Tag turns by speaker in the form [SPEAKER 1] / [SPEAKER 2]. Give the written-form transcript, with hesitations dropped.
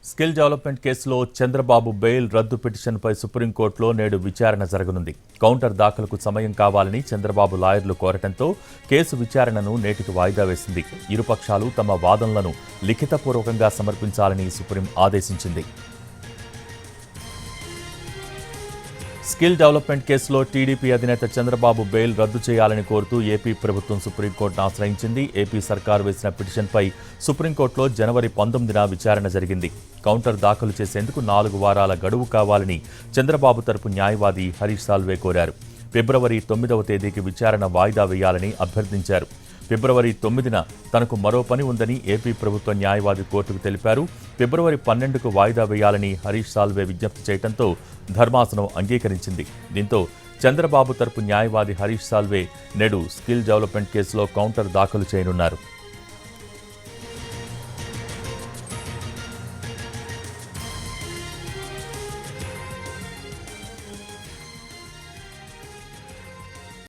[SPEAKER 1] Skill development కేసులో Chandrababu bail రద్దు పిటిషన్పై సుప్రీంకోర్టులో నేడు విచారణ జరగనుంది. కౌంటర్ దాఖలుకు సమయం కావాలని చంద్రబాబు లాయర్లు కోరటంతో కేసు విచారణను నేటికి వాయిదా వేసింది. ఇరుపక్షాలు తమ వాదనలను లిఖితపూర్వకంగా సమర్పించాలని సుప్రీం ఆదేశించింది. స్కిల్ డెవలప్మెంట్ కేసులో టీడీపీ అధినేత చంద్రబాబు బెయిల్ రద్దు చేయాలని కోరుతూ ఏపీ ప్రభుత్వం సుప్రీంకోర్టును ఆశ్రయించింది. ఏపీ సర్కారు వేసిన పిటిషన్పై సుప్రీంకోర్టులో జనవరి 19న విచారణ జరిగింది. కౌంటర్ దాఖలు చేసేందుకు 4 వారాల గడువు కావాలని చంద్రబాబు తరపు న్యాయవాది హరీష్ సాల్వే కోరారు. ఫిబ్రవరి 9వ తేదీకి విచారణ వాయిదా వేయాలని అభ్యర్థించారు. ఫిబ్రవరి 9న తనకు మరో పని ఉందని ఏపీ ప్రభుత్వ న్యాయవాది కోర్టుకు తెలిపారు. ఫిబ్రవరి 12కు వాయిదా వేయాలని హరీష్ సాల్వే విజ్ఞప్తి చేయడంతో ధర్మాసనం అంగీకరించింది. దీంతో చంద్రబాబు తరపు న్యాయవాది హరీష్ సాల్వే నేడు స్కిల్ డెవలప్మెంట్ కేసులో కౌంటర్ దాఖలు చేయనున్నారు.